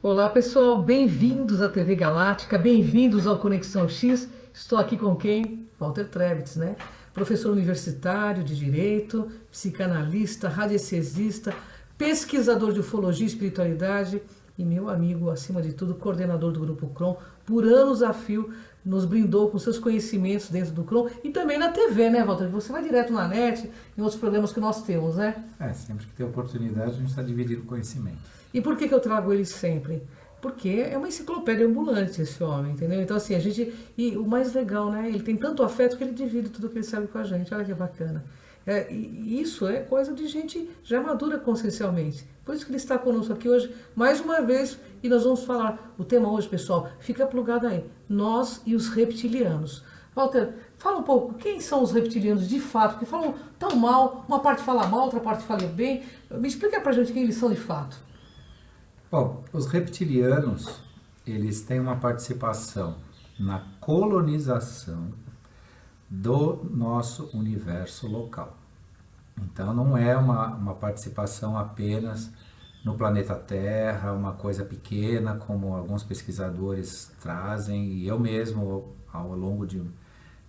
Olá pessoal, bem-vindos à TV Galáctica, bem-vindos ao Conexão X. Estou aqui com quem? Walter Trebitz, né? Professor universitário de Direito, psicanalista, radiestesista, pesquisador de ufologia e espiritualidade e meu amigo, acima de tudo, coordenador do Grupo CROM. Por anos a fio, nos brindou com seus conhecimentos dentro do CROM e também na TV, né, Walter? Você vai direto na net, em outros programas que nós temos, né? Sempre que tem oportunidade, a gente está dividindo conhecimento. E por que eu trago ele sempre? Porque é uma enciclopédia ambulante esse homem, entendeu? Então, assim, a gente. E o mais legal, né? Ele tem tanto afeto que ele divide tudo que ele sabe com a gente. Olha que bacana. E isso é coisa de gente já madura consciencialmente. Por isso que ele está conosco aqui hoje, mais uma vez, e nós vamos falar. O tema hoje, pessoal, fica plugado aí. Nós e os reptilianos. Walter, fala um pouco, quem são os reptilianos de fato? Que falam tão mal, uma parte fala mal, outra parte fala bem. Me explica pra gente quem eles são de fato. Bom, os reptilianos, eles têm uma participação na colonização do nosso universo local. Então não é uma participação apenas no planeta Terra, uma coisa pequena, como alguns pesquisadores trazem, e eu mesmo, ao longo de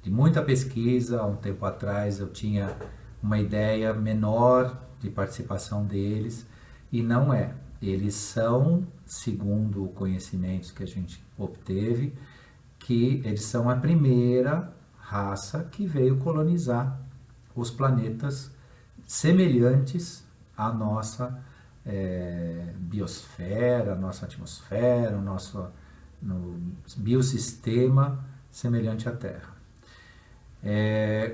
muita pesquisa, há um tempo atrás, eu tinha uma ideia menor de participação deles, e não é. Eles são, segundo conhecimentos que a gente obteve, que eles são a primeira raça que veio colonizar os planetas semelhantes à nossa biosfera, nossa atmosfera, no biossistema semelhante à Terra.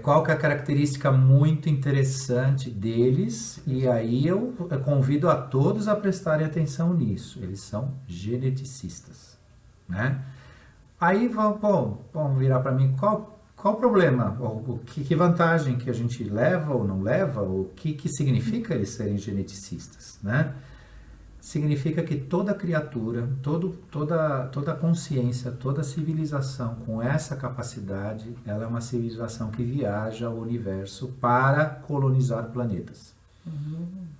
Qual que é a característica muito interessante deles? E aí eu convido a todos a prestarem atenção nisso. Eles são geneticistas, né? Aí vão virar para mim, qual o problema? Que vantagem que a gente leva ou não leva? O que significa eles serem geneticistas, né? Significa que toda criatura, toda consciência, toda civilização com essa capacidade, ela é uma civilização que viaja ao universo para colonizar planetas.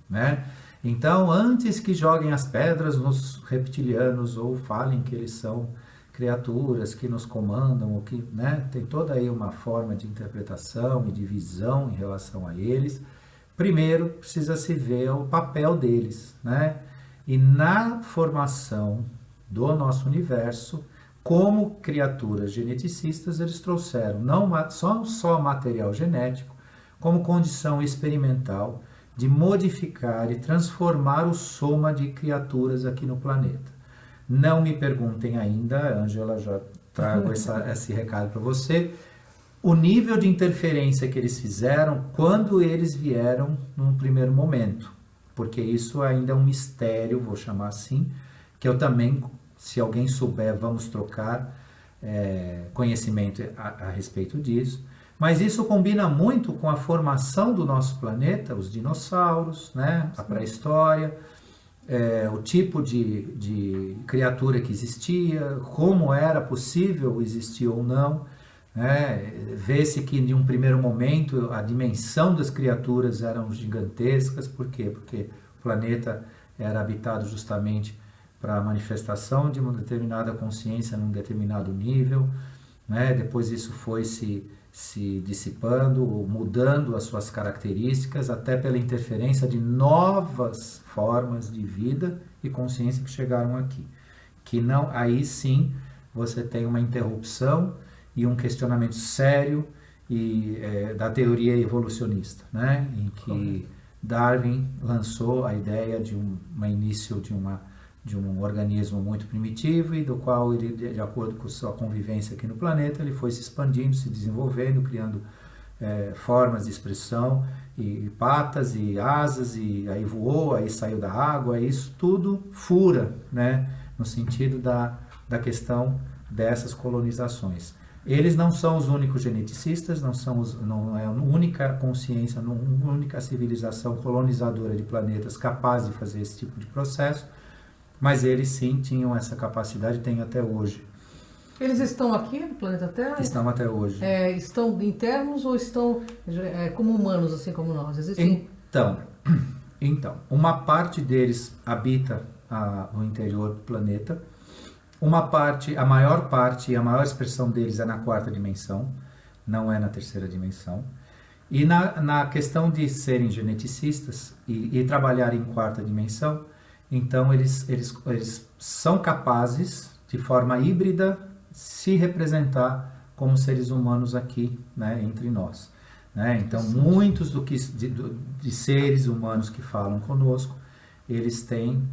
Né? Então, antes que joguem as pedras nos reptilianos ou falem que eles são criaturas que nos comandam, ou que, né, tem toda aí uma forma de interpretação e de visão em relação a eles, primeiro precisa se ver o papel deles, né? E na formação do nosso universo, como criaturas geneticistas, eles trouxeram não só material genético, como condição experimental de modificar e transformar o soma de criaturas aqui no planeta. Não me perguntem ainda, a Ângela já trago esse recado para você, o nível de interferência que eles fizeram quando eles vieram num primeiro momento. Porque isso ainda é um mistério, vou chamar assim, que eu também, se alguém souber, vamos trocar conhecimento a respeito disso. Mas isso combina muito com a formação do nosso planeta, os dinossauros, né? A pré-história, o tipo de criatura que existia, como era possível existir ou não. Vê-se que em um primeiro momento a dimensão das criaturas eram gigantescas. Por quê? Porque o planeta era habitado justamente para a manifestação de uma determinada consciência num determinado nível, né? Depois isso foi se dissipando, mudando as suas características, até pela interferência de novas formas de vida e consciência que chegaram aqui. Que não, aí sim você tem uma interrupção e um questionamento sério da teoria evolucionista, né? Em que Darwin lançou a ideia de um início de um organismo muito primitivo e do qual ele, de acordo com sua convivência aqui no planeta, ele foi se expandindo, se desenvolvendo, criando formas de expressão e patas e asas, e aí voou, aí saiu da água. Isso tudo fura, né? No sentido da questão dessas colonizações. Eles não são os únicos geneticistas, não é a única consciência, não a única civilização colonizadora de planetas capaz de fazer esse tipo de processo, mas eles sim tinham essa capacidade, têm até hoje. Eles estão aqui no planeta Terra? Estão até hoje. Estão internos ou estão como humanos, assim como nós? Existem... Então, uma parte deles habita no interior do planeta. Uma parte, a maior parte e a maior expressão deles é na quarta dimensão, não é na terceira dimensão. E na questão de serem geneticistas e trabalhar em quarta dimensão, então eles são capazes, de forma híbrida, se representar como seres humanos aqui, né, entre nós. Né? Então, muitos de seres humanos que falam conosco, eles têm,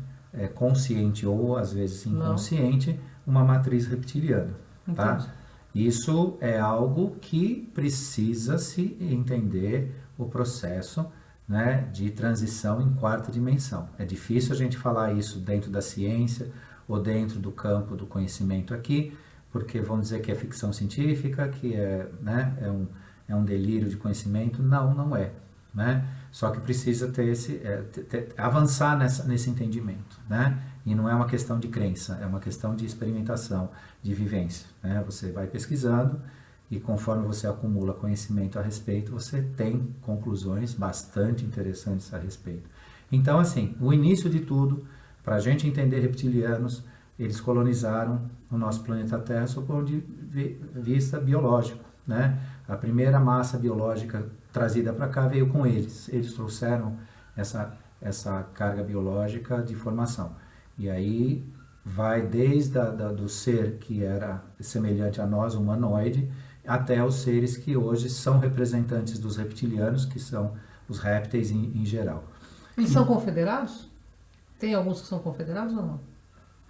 consciente ou às vezes inconsciente, uma matriz reptiliana. Tá? Isso é algo que precisa se entender o processo, né, de transição em quarta dimensão. É difícil a gente falar isso dentro da ciência ou dentro do campo do conhecimento aqui, porque vão dizer que é ficção científica, que né, é um delírio de conhecimento. Não, não é. Né? Só que precisa ter avançar nesse entendimento. Né? E não é uma questão de crença, é uma questão de experimentação, de vivência. Né? Você vai pesquisando e conforme você acumula conhecimento a respeito, você tem conclusões bastante interessantes a respeito. Então, assim, o início de tudo, para a gente entender reptilianos, eles colonizaram o nosso planeta Terra sob o ponto de vista biológico. Né? A primeira massa biológica trazida para cá veio com eles. Eles trouxeram essa carga biológica de formação. E aí vai desde do ser que era semelhante a nós, humanoide, até os seres que hoje são representantes dos reptilianos, que são os répteis em geral. Eles são confederados? Tem alguns que são confederados ou não?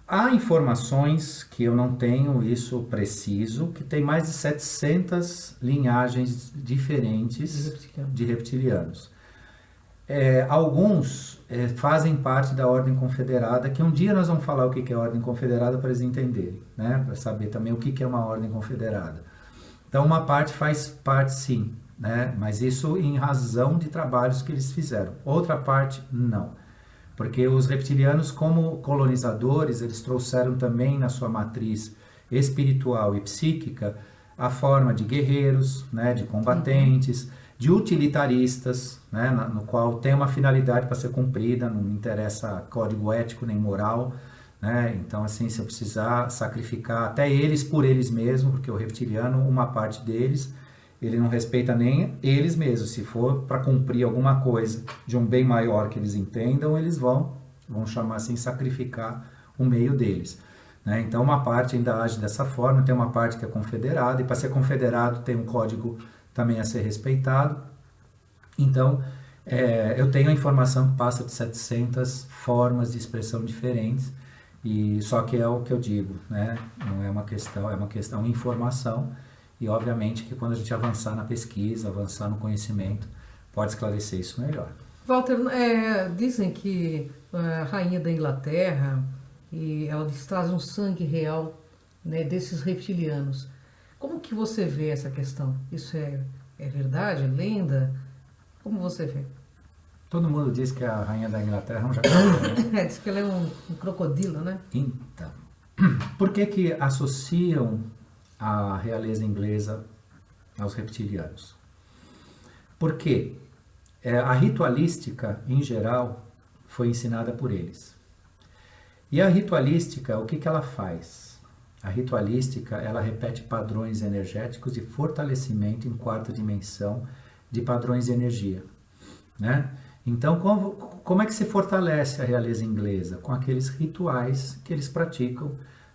Há informações que eu não tenho isso preciso, que tem mais de 700 linhagens diferentes de reptilianos. Alguns fazem parte da Ordem Confederada, que um dia nós vamos falar o que é a Ordem Confederada para eles entenderem, né? Para saber também o que é uma Ordem Confederada. Então, uma parte faz parte sim, né? Mas isso em razão de trabalhos que eles fizeram. Outra parte, não. Porque os reptilianos, como colonizadores, eles trouxeram também na sua matriz espiritual e psíquica a forma de guerreiros, né, de combatentes, de utilitaristas, né, no qual tem uma finalidade para ser cumprida, não interessa código ético nem moral. Né? Então, assim, se eu precisar sacrificar até eles por eles mesmos, porque o reptiliano, uma parte deles, ele não respeita nem eles mesmos. Se for para cumprir alguma coisa de um bem maior que eles entendam, eles vão chamar assim, sacrificar o meio deles. Né? Então, uma parte ainda age dessa forma, tem uma parte que é confederada, e para ser confederado tem um código também a ser respeitado. Então, eu tenho a informação que passa de 700 formas de expressão diferentes, e só que é o que eu digo, né? Não é uma questão, é uma questão de informação. E obviamente que quando a gente avançar na pesquisa, avançar no conhecimento, pode esclarecer isso melhor. Walter, dizem que a rainha da Inglaterra, e ela traz um sangue real, né, desses reptilianos. Como que você vê essa questão? Isso é verdade? É lenda? Como você vê? Todo mundo diz que a rainha da Inglaterra é um jacaré. Né? Diz que ela é um crocodilo, né? Então, por que associam a realeza inglesa aos reptilianos? Porque a ritualística, em geral, foi ensinada por eles. E a ritualística, o que ela faz? A ritualística, ela repete padrões energéticos de fortalecimento em quarta dimensão de padrões de energia. Né? Então, como é que se fortalece a realeza inglesa? Com aqueles rituais que eles praticam,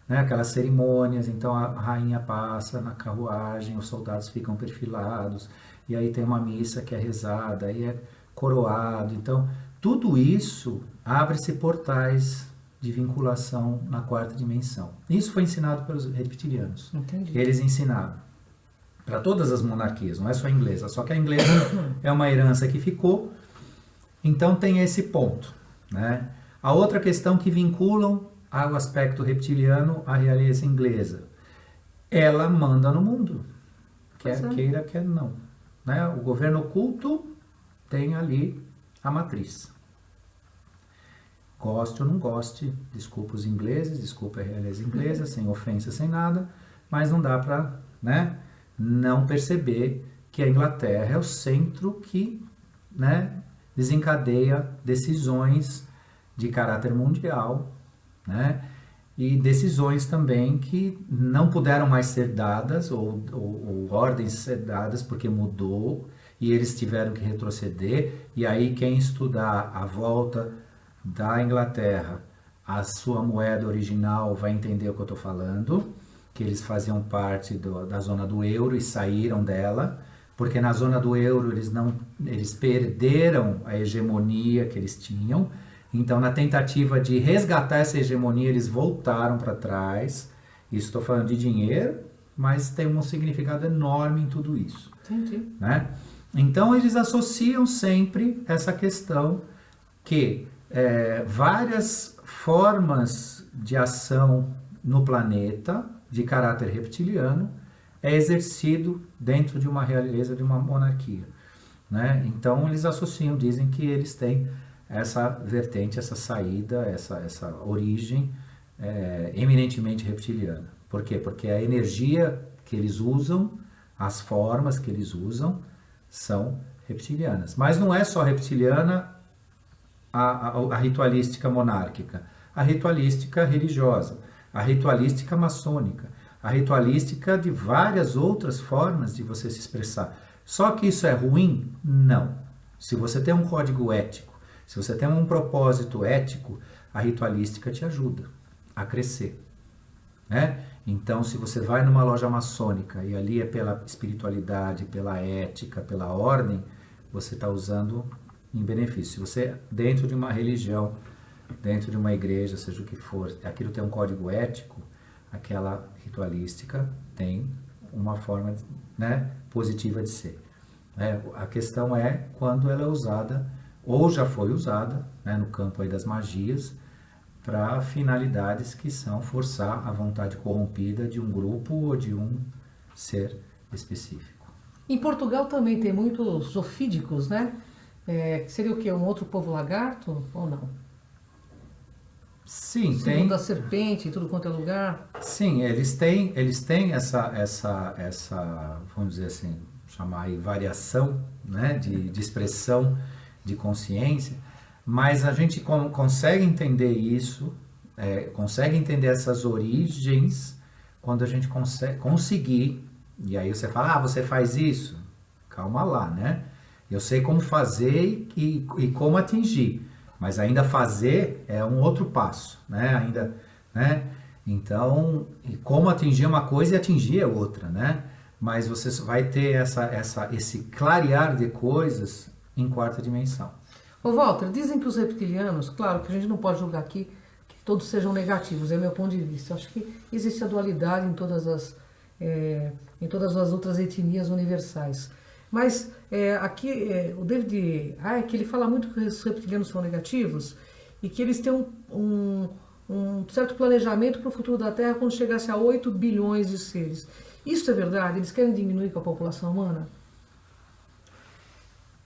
né? Aquelas cerimônias. Então a rainha passa na carruagem, os soldados ficam perfilados, e aí tem uma missa que é rezada, aí é coroado. Então, tudo isso abre-se portais de vinculação na quarta dimensão. Isso foi ensinado pelos reptilianos. Entendi. Eles ensinaram para todas as monarquias, não é só a inglesa, só que a inglesa é uma herança que ficou. Então tem esse ponto, né? A outra questão que vinculam ao aspecto reptiliano a realeza inglesa. Ela manda no mundo, quer queira, quer não. Né? O governo oculto tem ali a matriz. Goste ou não goste, desculpa os ingleses, desculpa a realeza inglesa, sem ofensa, sem nada, mas não dá para, né, não perceber que a Inglaterra é o centro que, né, desencadeia decisões de caráter mundial, né? E decisões também que não puderam mais ser dadas, ou ordens ser dadas, porque mudou, e eles tiveram que retroceder, e aí quem estudar a volta da Inglaterra, a sua moeda original, vai entender o que eu estou falando, que eles faziam parte da zona do euro e saíram dela, porque na zona do euro eles perderam a hegemonia que eles tinham. Então, na tentativa de resgatar essa hegemonia, eles voltaram para trás. Isso estou falando de dinheiro, mas tem um significado enorme em tudo isso. Entendi. Né? Então, eles associam sempre essa questão que várias formas de ação no planeta, de caráter reptiliano, é exercido dentro de uma realeza, de uma monarquia. Né? Então, eles associam, dizem que eles têm essa vertente, essa saída, essa origem eminentemente reptiliana. Por quê? Porque a energia que eles usam, as formas que eles usam, são reptilianas. Mas não é só reptiliana a ritualística monárquica, a ritualística religiosa, a ritualística maçônica, a ritualística de várias outras formas de você se expressar. Só que isso é ruim? Não. Se você tem um código ético, se você tem um propósito ético, a ritualística te ajuda a crescer. Né? Então, se você vai numa loja maçônica e ali é pela espiritualidade, pela ética, pela ordem, você está usando em benefício. Se você, dentro de uma religião, dentro de uma igreja, seja o que for, aquilo tem um código ético, aquela ritualística tem uma forma, né, positiva de ser. A questão é quando ela é usada, ou já foi usada, né, no campo aí das magias, para finalidades que são forçar a vontade corrompida de um grupo ou de um ser específico. Em Portugal também tem muitos zoofídicos, né? Seria o quê? Um outro povo lagarto ou não? Sim, tem. Da serpente, em tudo quanto é lugar. Sim, eles têm essa, vamos dizer assim, chamar aí variação, né, de expressão de consciência, mas a gente consegue entender isso, consegue entender essas origens quando a gente conseguir, e aí você fala, você faz isso? Calma lá, né? Eu sei como fazer e como atingir, mas ainda fazer é um outro passo, né? Ainda, né? Então, como atingir uma coisa e atingir é outra, né? Mas você vai ter esse clarear de coisas em quarta dimensão. Ô Walter, dizem que os reptilianos, claro que a gente não pode julgar aqui que todos sejam negativos, é meu ponto de vista. Eu acho que existe a dualidade em todas as outras etnias universais. Mas aqui o David Icke, ele fala muito que os reptilianos são negativos e que eles têm um certo planejamento para o futuro da Terra quando chegasse a 8 bilhões de seres. Isso é verdade? Eles querem diminuir com a população humana?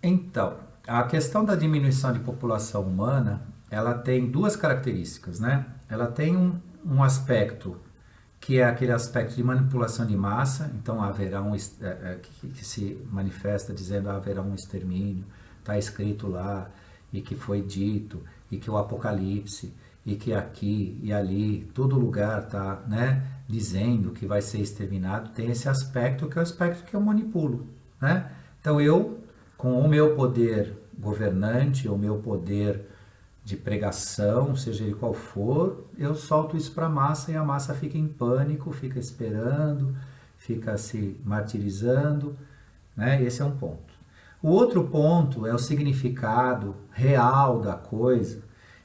Então, a questão da diminuição de população humana, ela tem duas características, né? Ela tem um aspecto que é aquele aspecto de manipulação de massa, então haverá que se manifesta dizendo haverá um extermínio, está escrito lá, e que foi dito, e que o Apocalipse, e que aqui e ali, todo lugar está, né, dizendo que vai ser exterminado, tem esse aspecto que é o aspecto que eu manipulo, né? Então eu, com o meu poder governante, o meu poder de pregação, seja ele qual for, eu solto isso para a massa e a massa fica em pânico, fica esperando, fica se martirizando, né? Esse é um ponto. O outro ponto é o significado real da coisa,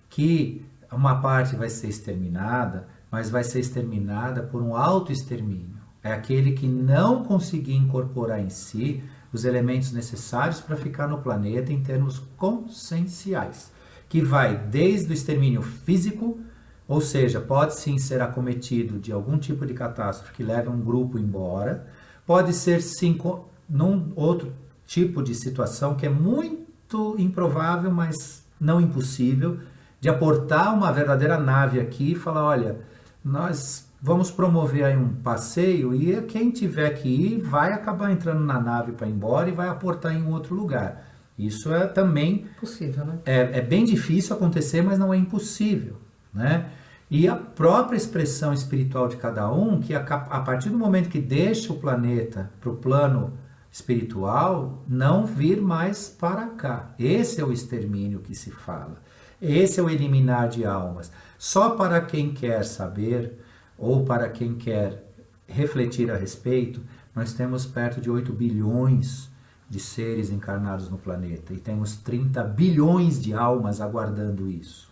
que uma parte vai ser exterminada, mas vai ser exterminada por um autoextermínio. É aquele que não conseguir incorporar em si os elementos necessários para ficar no planeta em termos conscienciais, que vai desde o extermínio físico, ou seja, pode sim ser acometido de algum tipo de catástrofe que leve um grupo embora, pode ser sim num outro tipo de situação que é muito improvável, mas não impossível, de aportar uma verdadeira nave aqui e falar, olha, nós vamos promover aí um passeio e quem tiver que ir vai acabar entrando na nave para ir embora e vai aportar em um outro lugar. Isso é também possível, né? É bem difícil acontecer, mas não é impossível, né? E a própria expressão espiritual de cada um, que a partir do momento que deixa o planeta para o plano espiritual, não vir mais para cá. Esse é o extermínio que se fala. Esse é o eliminar de almas. Só para quem quer saber, ou para quem quer refletir a respeito, nós temos perto de 8 bilhões de seres encarnados no planeta. E temos 30 bilhões de almas aguardando isso,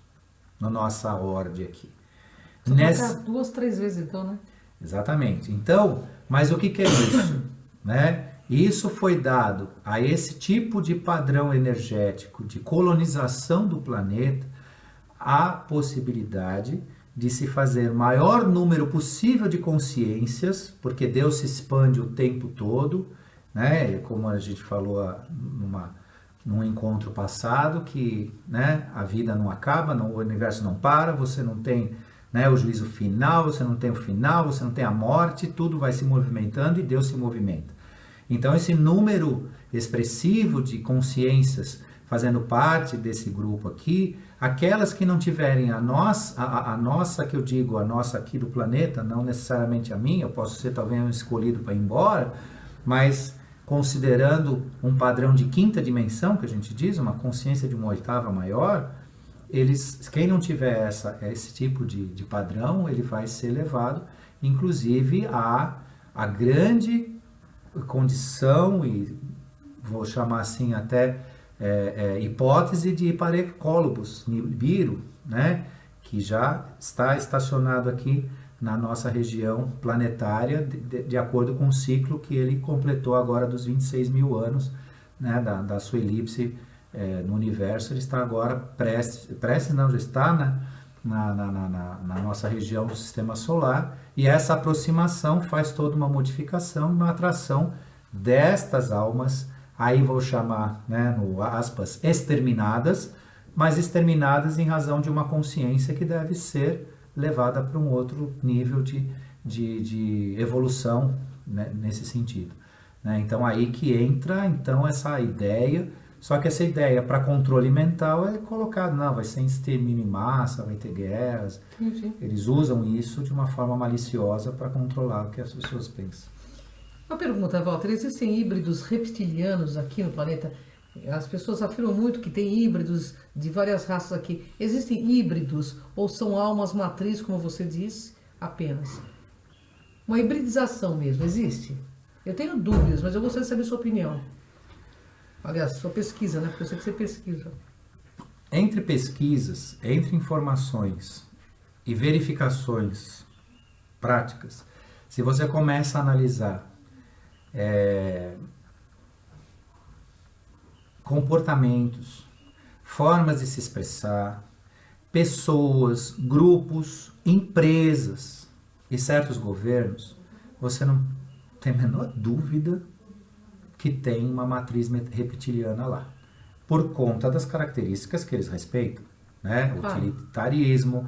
na nossa ordem aqui. Nessa... 2, 3 vezes então, né? Exatamente. Então, mas o que é isso? Né? Isso foi dado a esse tipo de padrão energético de colonização do planeta, a possibilidade de se fazer o maior número possível de consciências, porque Deus se expande o tempo todo, né? Como a gente falou num encontro passado, que, né, a vida não acaba, o universo não para, você não tem, né, o juízo final, você não tem o final, você não tem a morte, tudo vai se movimentando e Deus se movimenta. Então esse número expressivo de consciências fazendo parte desse grupo aqui, aquelas que não tiverem a nossa que eu digo, a nossa aqui do planeta, não necessariamente a minha, eu posso ser talvez um escolhido para ir embora, mas considerando um padrão de quinta dimensão, que a gente diz, uma consciência de uma oitava maior, quem não tiver esse tipo de padrão, ele vai ser levado, inclusive, a grande condição, e vou chamar assim até hipótese de Parecólobos, Nibiru, né, que já está estacionado aqui na nossa região planetária, de acordo com o ciclo que ele completou agora dos 26 mil anos, né, da sua elipse no universo. Ele está agora já está na nossa região do sistema solar, e essa aproximação faz toda uma modificação, uma atração destas almas, aí vou chamar, né, no aspas, exterminadas, mas exterminadas em razão de uma consciência que deve ser levada para um outro nível de evolução, né, nesse sentido. Né? Então aí que entra então essa ideia, só que essa ideia para controle mental é colocada, não, vai ser extermínio em massa, vai ter guerras. Sim. Eles usam isso de uma forma maliciosa para controlar o que as pessoas pensam. Uma pergunta, Walter, existem híbridos reptilianos aqui no planeta? As pessoas afirmam muito que tem híbridos de várias raças aqui. Existem híbridos ou são almas matriz, como você disse, apenas? Uma hibridização mesmo, existe? Eu tenho dúvidas, mas eu gostaria de saber a sua opinião. Aliás, sua pesquisa, né? Porque eu sei que você pesquisa. Entre pesquisas, entre informações e verificações práticas, se você começa a analisar comportamentos, formas de se expressar, pessoas, grupos, empresas e certos governos, você não tem a menor dúvida que tem uma matriz reptiliana lá, por conta das características que eles respeitam, né? Utilitarismo,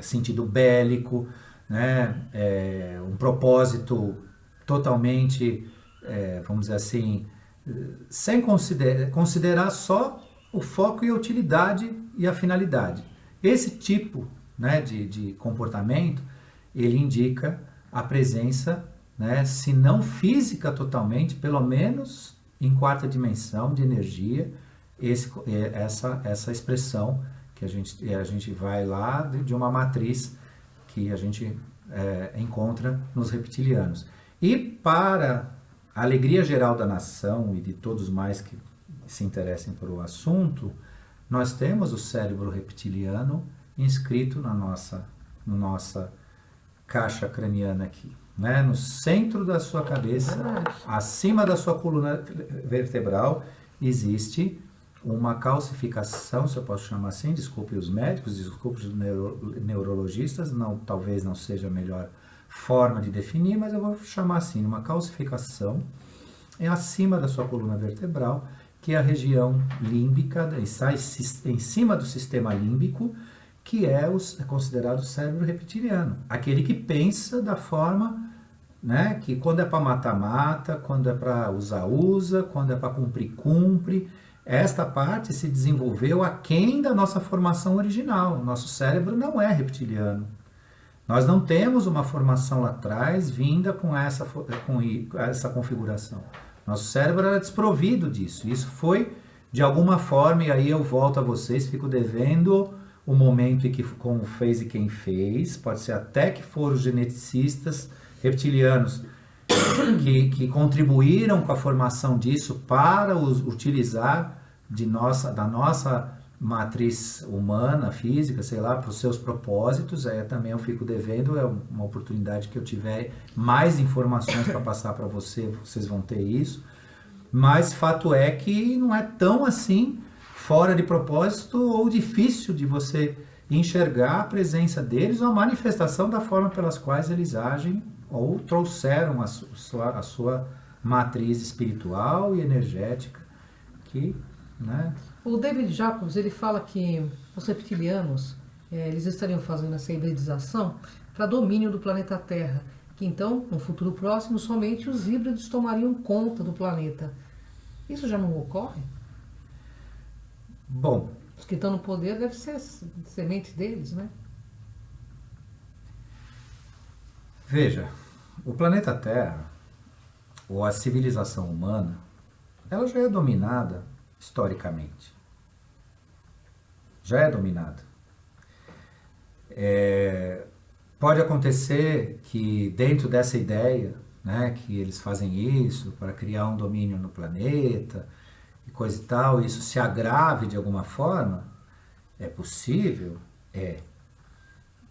sentido bélico, né? Um propósito totalmente, vamos dizer assim, sem considerar só o foco e a utilidade e a finalidade. Esse tipo, né, de comportamento, ele indica a presença, né, se não física totalmente, pelo menos em quarta dimensão de energia, essa expressão que a gente vai lá de uma matriz que a gente encontra nos reptilianos. E para a alegria geral da nação e de todos mais que se interessem por o assunto, nós temos o cérebro reptiliano inscrito na nossa caixa craniana aqui, né? No centro da sua cabeça, acima da sua coluna vertebral, existe uma calcificação, se eu posso chamar assim, desculpe os médicos, desculpe os neurologistas, talvez não seja a melhor forma de definir, mas eu vou chamar assim, uma calcificação acima da sua coluna vertebral, que é a região límbica, está em cima do sistema límbico, que é considerado o cérebro reptiliano, aquele que pensa da forma, né, que quando é para matar, mata, quando é para usar, usa, quando é para cumprir, cumpre. esta parte se desenvolveu aquém da nossa formação original. Nosso cérebro não é reptiliano. Nós não temos uma formação lá atrás vinda com essa configuração. Nosso cérebro era desprovido disso. Isso foi, de alguma forma, e aí eu volto a vocês, fico devendo o momento em que como fez e quem fez. Pode ser até que foram os geneticistas reptilianos que contribuíram com a formação disso para utilizar da nossa matriz humana, física, sei lá, para os seus propósitos. Aí também eu fico devendo, é uma oportunidade que eu tiver mais informações para passar para vocês vão ter isso. Mas fato é que não é tão assim fora de propósito ou difícil de você enxergar a presença deles ou a manifestação da forma pelas quais eles agem ou trouxeram a sua matriz espiritual e energética que, né? O David Jacobs, ele fala que os reptilianos, eles estariam fazendo essa hibridização para domínio do planeta Terra, que então, no futuro próximo, somente os híbridos tomariam conta do planeta. Isso já não ocorre? Bom, os que estão no poder devem ser semente deles, né? Veja, o planeta Terra, ou a civilização humana, ela já é dominada historicamente. Já é dominada. Pode acontecer que dentro dessa ideia, né, que eles fazem isso para criar um domínio no planeta e coisa e tal, isso se agrave de alguma forma, é possível? É.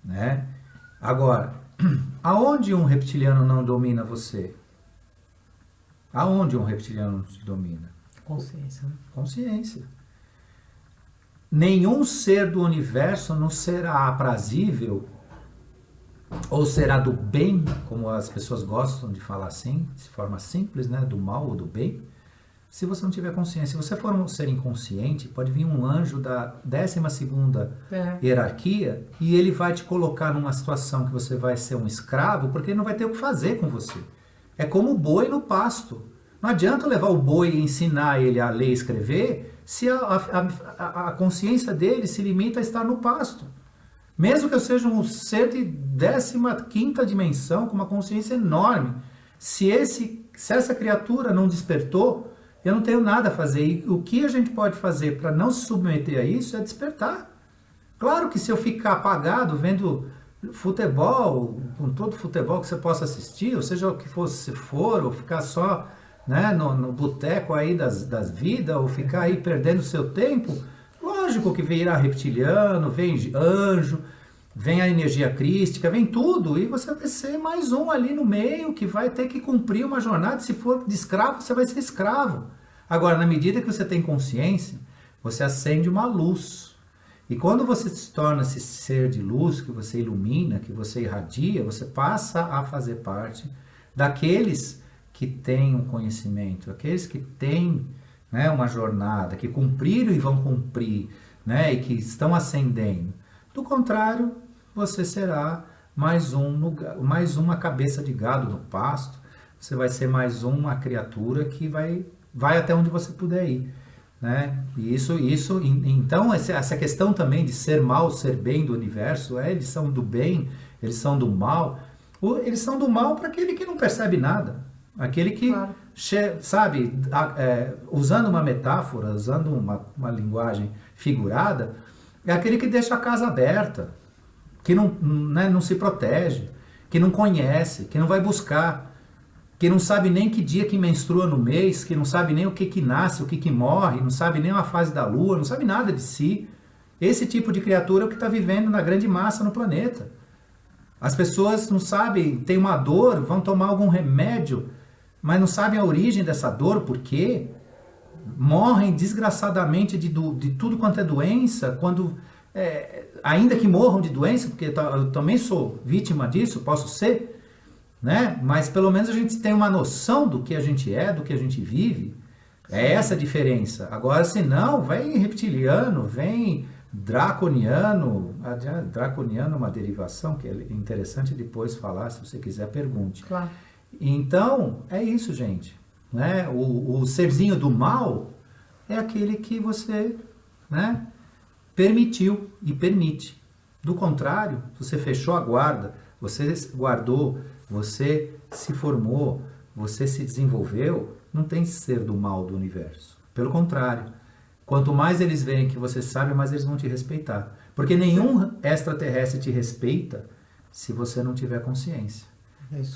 Né? Agora, aonde um reptiliano não domina você? Aonde um reptiliano te domina? Consciência, né? Consciência. Nenhum ser do universo não será aprazível ou será do bem, como as pessoas gostam de falar assim, de forma simples, né? Do mal ou do bem, se você não tiver consciência. Se você for um ser inconsciente, pode vir um anjo da 12ª hierarquia e ele vai te colocar numa situação que você vai ser um escravo, porque ele não vai ter o que fazer com você. É como o boi no pasto. Não adianta levar o boi e ensinar ele a ler e escrever se a consciência dele se limita a estar no pasto. Mesmo que eu seja um ser de 15ª dimensão, com uma consciência enorme, se essa criatura não despertou, eu não tenho nada a fazer. E o que a gente pode fazer para não se submeter a isso é despertar. Claro que se eu ficar apagado vendo futebol, com todo futebol que você possa assistir, ou seja o que for, ou ficar só, né, no boteco aí das vidas, ou ficar aí perdendo seu tempo, lógico que virá reptiliano, vem anjo, vem a energia crística, vem tudo, e você vai ser mais um ali no meio que vai ter que cumprir uma jornada. Se for de escravo, você vai ser escravo. Agora, na medida que você tem consciência, você acende uma luz. E quando você se torna esse ser de luz, que você ilumina, que você irradia, você passa a fazer parte daqueles que têm um conhecimento, aqueles que têm, né, uma jornada, que cumpriram e vão cumprir, né, e que estão ascendendo. Do contrário, você será mais uma cabeça de gado no pasto, você vai ser mais uma criatura que vai até onde você puder ir. Né? E então, essa questão também de ser mal, ser bem do universo, eles são do bem, eles são do mal. Eles são do mal para aquele que não percebe nada. Aquele que, claro, sabe, usando uma metáfora, usando uma linguagem figurada, é aquele que deixa a casa aberta, que não se protege, que não conhece, que não vai buscar, que não sabe nem que dia que menstrua no mês, que não sabe nem o que nasce, o que morre, não sabe nem a fase da lua, não sabe nada de si. Esse tipo de criatura é o que está vivendo na grande massa no planeta. As pessoas não sabem, tem uma dor, vão tomar algum remédio, mas não sabem a origem dessa dor, por quê? Morrem desgraçadamente de tudo quanto é doença, ainda que morram de doença, porque eu também sou vítima disso, posso ser, né? Mas pelo menos a gente tem uma noção do que a gente é, do que a gente vive. É essa a diferença. Agora, se não, vem reptiliano, vem draconiano. Draconiano é uma derivação que é interessante depois falar, se você quiser, pergunte. Claro. Então, é isso, gente. Né? O serzinho do mal, é aquele que você, né, permitiu e permite. Do contrário, você fechou a guarda, você guardou, você se formou, você se desenvolveu, não tem ser do mal do universo. Pelo contrário, quanto mais eles veem que você sabe, mais eles vão te respeitar. Porque nenhum extraterrestre te respeita se você não tiver consciência.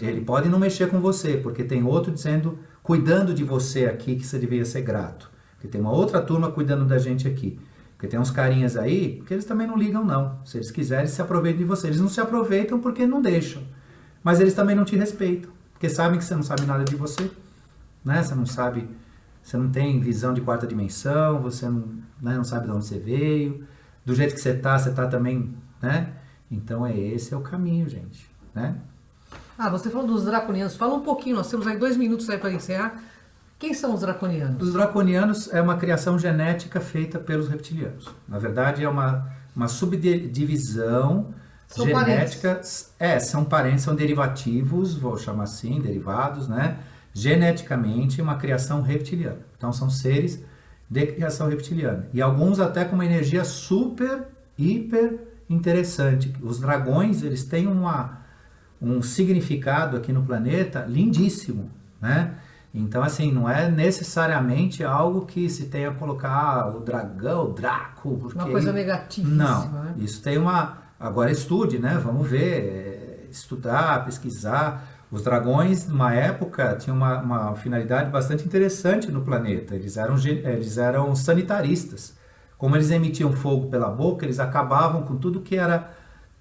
Ele pode não mexer com você, porque tem outro dizendo, cuidando de você aqui, que você devia ser grato. Porque tem uma outra turma cuidando da gente aqui. Porque tem uns carinhas aí que eles também não ligam, não. Se eles quiserem, se aproveitam de você. Eles não se aproveitam porque não deixam. Mas eles também não te respeitam. Porque sabem que você não sabe nada de você. Né? Você não sabe, você não tem visão de quarta dimensão, você não, né, não sabe de onde você veio. Do jeito que você tá também, né? Então esse é o caminho, gente. Né? Você falou dos draconianos. Fala um pouquinho, nós temos aí 2 minutos aí para encerrar. Quem são os draconianos? Os draconianos é uma criação genética feita pelos reptilianos. Na verdade, é uma subdivisão São genética. parentes. São parentes, são derivativos, vou chamar assim, derivados, né? Geneticamente, uma criação reptiliana. Então, são seres de criação reptiliana. E alguns até com uma energia super, hiper interessante. Os dragões, eles têm um significado aqui no planeta lindíssimo, né? Então, assim, não é necessariamente algo que se tenha a colocar o dragão, o Draco... Porque... Uma coisa negativa. Não, né? isso tem uma... Agora estude, né? Vamos ver, estudar, pesquisar. Os dragões, numa época, tinham uma finalidade bastante interessante no planeta. Eles eram sanitaristas. Como eles emitiam fogo pela boca, eles acabavam com tudo que era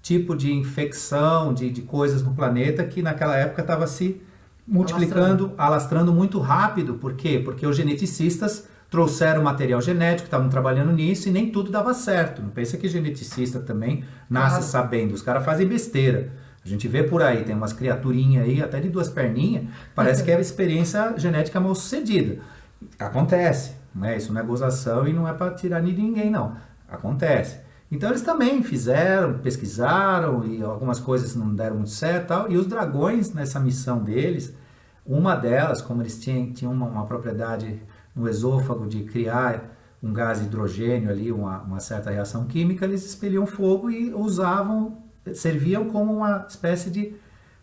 tipo de infecção, de coisas no planeta que naquela época estava se multiplicando, alastrando muito rápido. Por quê? Porque os geneticistas trouxeram material genético, estavam trabalhando nisso e nem tudo dava certo. Não pensa que geneticista também nasce sabendo. Os caras fazem besteira. A gente vê por aí, tem umas criaturinhas aí, até de 2 perninhas, parece que é experiência genética mal sucedida. Acontece, né? Isso não é gozação e não é para tirar de ninguém, não. Acontece. Então eles também fizeram, pesquisaram e algumas coisas não deram muito certo e tal. E os dragões, nessa missão deles, uma delas, como eles tinham uma propriedade no esôfago de criar um gás hidrogênio ali, uma certa reação química, eles expeliam fogo e serviam como uma espécie de,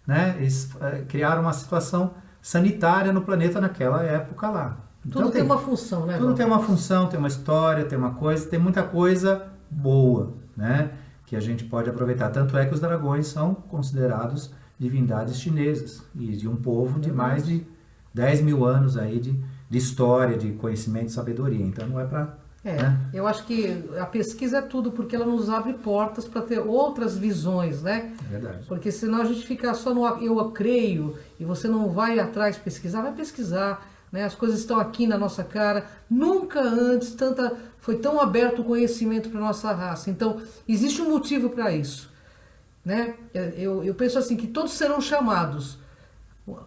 né, eles criaram uma situação sanitária no planeta naquela época lá. Então, Tudo tem uma função, né? Tudo tem uma função, tem uma história, tem uma coisa, tem muita coisa boa, né, que a gente pode aproveitar. Tanto é que os dragões são considerados divindades chinesas e de um povo de mais de 10 mil anos aí de história, de conhecimento e sabedoria. Então não é para... né? Eu acho que a pesquisa é tudo, porque ela nos abre portas para ter outras visões, né? É verdade. Porque senão a gente fica só no eu creio e você não vai atrás pesquisar, vai pesquisar, né? As coisas estão aqui na nossa cara. Nunca antes foi tão aberto o conhecimento para nossa raça. Então, existe um motivo para isso, né? Eu penso assim, que todos serão chamados.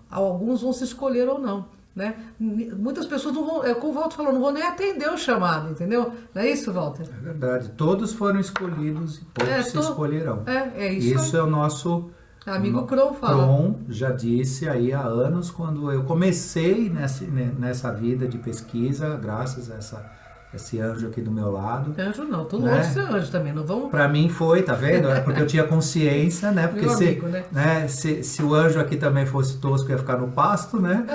Alguns vão se escolher ou não, né? Muitas pessoas não vão, como o Walter falou, não vão nem atender o chamado, entendeu? Não é isso, Walter? É verdade. Todos foram escolhidos e poucos se escolherão. É isso. Isso é o nosso... Amigo Kron fala. Kron já disse aí há anos, quando eu comecei nessa vida de pesquisa, graças a esse anjo aqui do meu lado. Anjo não, tô né? longe de ser anjo também, não vamos... Para mim foi, tá vendo? É porque eu tinha consciência, né? Porque Meu amigo, né? Se o anjo aqui também fosse tosco, ia ficar no pasto, né?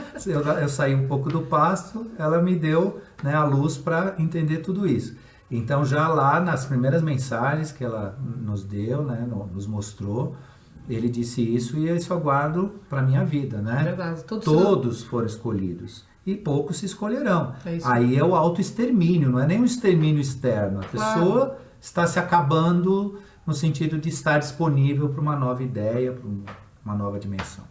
Eu saí um pouco do pasto, ela me deu, né, a luz para entender tudo isso. Então já lá nas primeiras mensagens que ela nos deu, né, nos mostrou, ele disse isso e isso eu guardo para minha vida, né? É verdade. Todos foram escolhidos e poucos se escolherão. Isso. Aí é o autoextermínio, não é nem um extermínio externo. A pessoa está se acabando no sentido de estar disponível para uma nova ideia, para uma nova dimensão.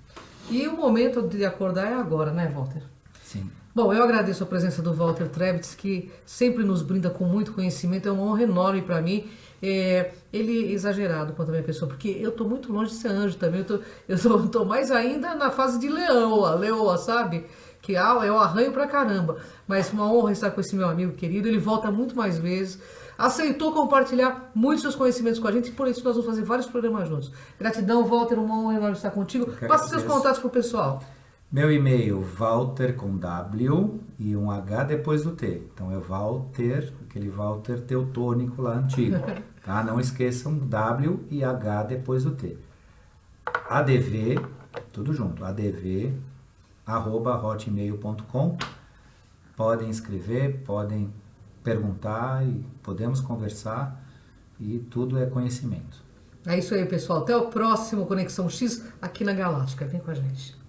E o momento de acordar é agora, né, Walter? Sim. Bom, eu agradeço a presença do Walter Trebitz, que sempre nos brinda com muito conhecimento, é uma honra enorme para mim. Ele é exagerado quanto a minha pessoa, porque eu estou muito longe de ser anjo também, eu tô mais ainda na fase de leoa, sabe? Que eu arranho pra caramba, mas uma honra estar com esse meu amigo querido, ele volta muito mais vezes, aceitou compartilhar muitos seus conhecimentos com a gente e por isso nós vamos fazer vários programas juntos. Gratidão, Walter, uma honra enorme estar contigo. Passa seus contatos pro pessoal. Meu e-mail, Walter com W e um H depois do T. Então é Walter, aquele Walter teutônico lá antigo. Tá? Não esqueçam W e H depois do T. ADV, tudo junto, adv@hotmail.com. Podem escrever, podem perguntar e podemos conversar e tudo é conhecimento. É isso aí, pessoal. Até o próximo Conexão X aqui na Galáctica. Vem com a gente.